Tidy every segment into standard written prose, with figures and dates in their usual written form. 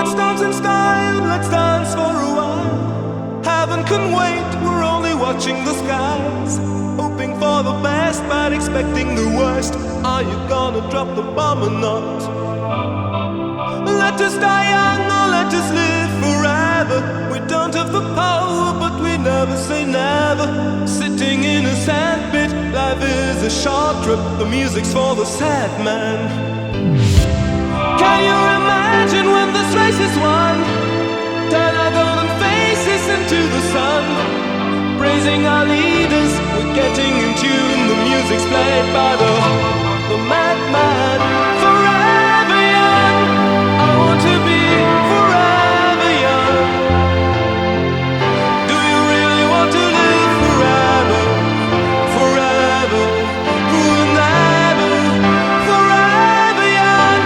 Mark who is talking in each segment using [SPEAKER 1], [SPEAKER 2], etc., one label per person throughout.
[SPEAKER 1] Let's dance in style, let's dance for a while. Heaven can wait, we're only watching the skies. Hoping for the best, but expecting the worst. Are you gonna drop the bomb or not? Let us die young or let us live forever. We don't have the power, but we never say never. Sitting in a sandpit, life is a short trip. The music's for the sad man. Can you imagine when this race is won? Turn our golden faces into the sun. Praising our leaders, we're getting in tune. The music's played by the madman. Forever young, I want to be forever young. Do you really want to live forever? Forever, never. Forever young,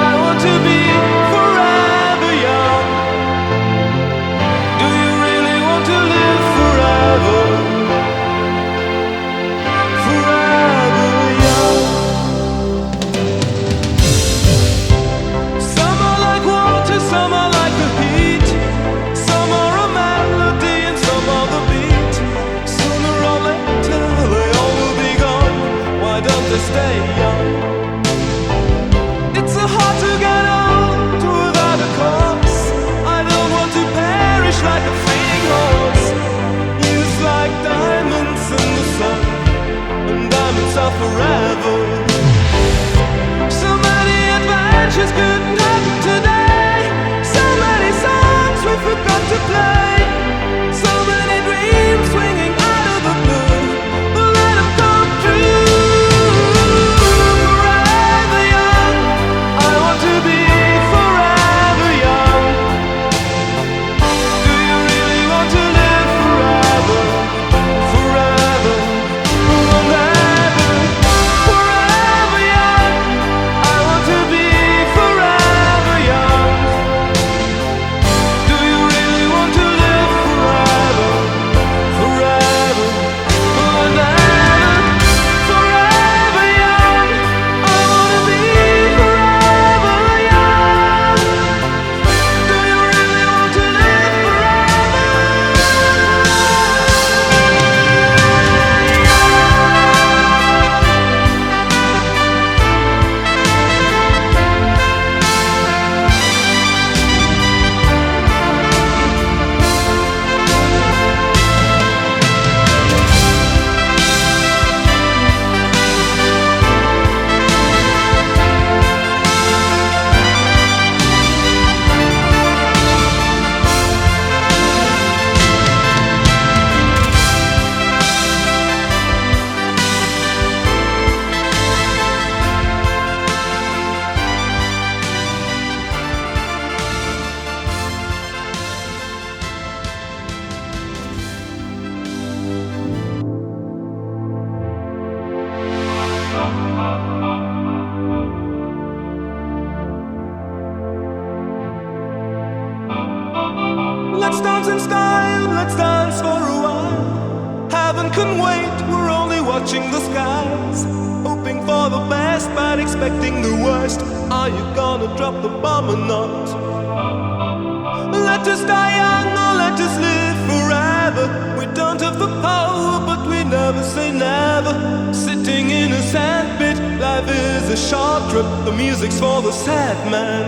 [SPEAKER 1] I want to be forever young. Do you really want to live forever? Forever young. Some are like water, some are like the heat. Some are a melody and some are the beat. Sooner or later they all will be gone. Why don't they stay young? It's so hard to get old without a cause. I don't want to perish like a fleeting horse. Used like diamonds in the sun, and diamonds are forever. So many adventures couldn't happen today. So many songs we forgot to play. So many dreams swinging out of the blue. But let them come true. Forever young, I want to be forever young. Do you really want to live forever? Forever, never. Forever young, I want to be forever young. Do you really want to live forever? Forever, never. Forever young, I want to be forever young. Do you really want to live Let's dance in style, let's dance for a while. Heaven can wait, we're only watching the skies. Hoping for the best, but expecting the worst. Are you gonna drop the bomb or not? Let us die young or let us live forever. We don't have the power, but we never say never. Sitting in a sandpit, life is a short trip. The music's for the sad man.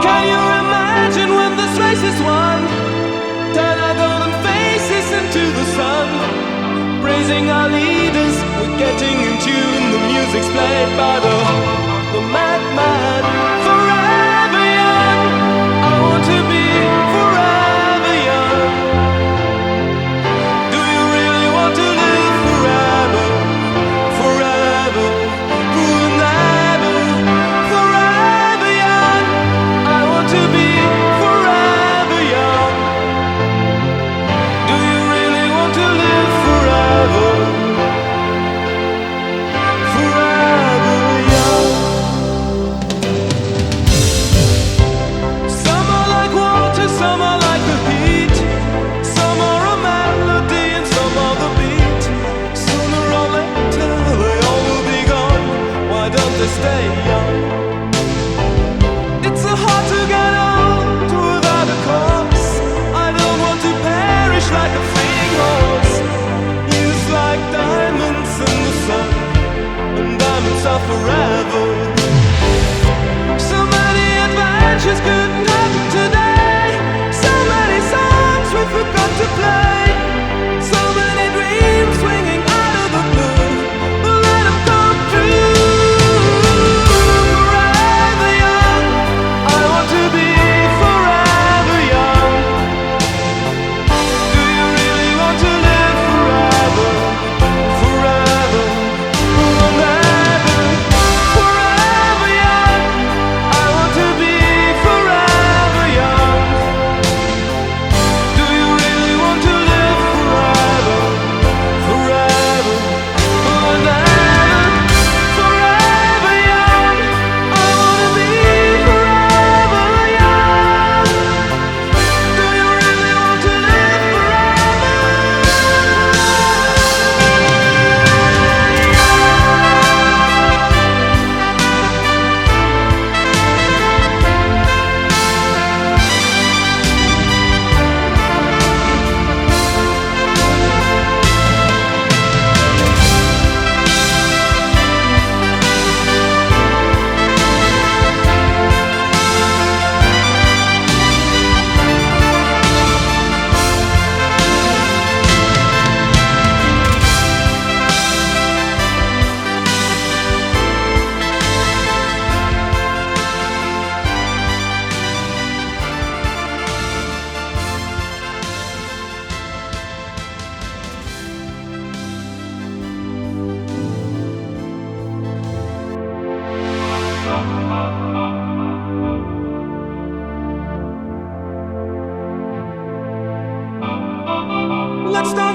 [SPEAKER 1] Can you imagine when this race is won? Turn our golden faces into the sun. Praising our leaders, we're getting in tune. The music's played by the madman. Forever young, I want to be forever young. Do you really want to live forever? Forever, never. Forever young, I want to be forever young. Do you really want to live forever? Forever young.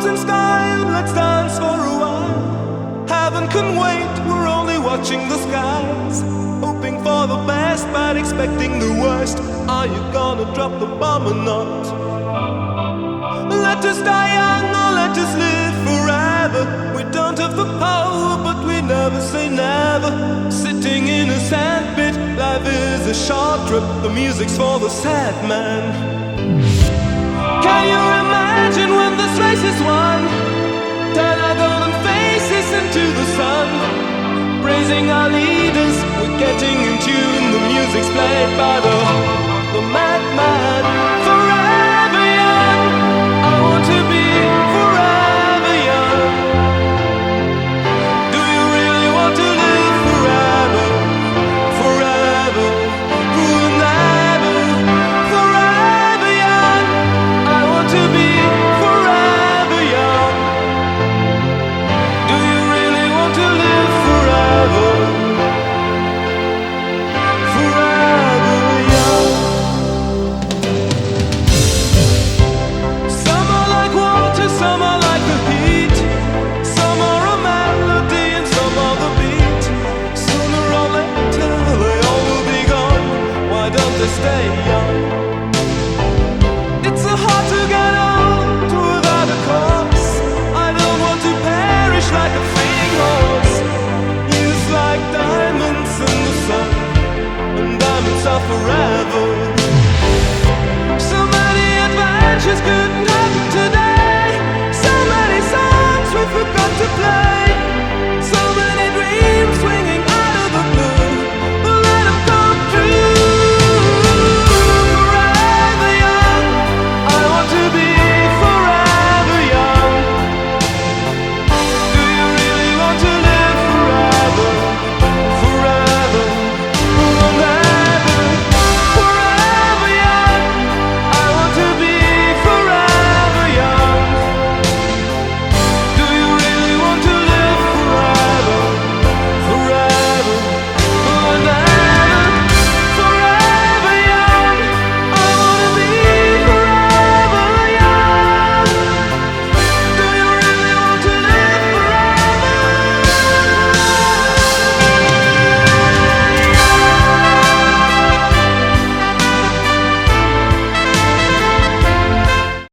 [SPEAKER 1] in style, let's dance for a while. Heaven can wait, we're only watching the skies. Hoping for the best, but expecting the worst. Are you gonna drop the bomb or not? Let us die young or let us live forever. We don't have the power, but we never say never. Sitting in a sandpit, life is a short trip. The music's for the sad man. Can you imagine when this race is won? Turn our golden faces into the sun. Praising our leaders, we're getting in tune. The music's played by the madman. Forever young, I want to be forever young. Do you really want to live forever? Forever, forever, forever young. I want to be forever young. Do you really want to live forever? Forever young. Some are like water, some are like the heat. Some are a melody and some are the beat. Sooner or later they all will be gone. Why don't they stay young?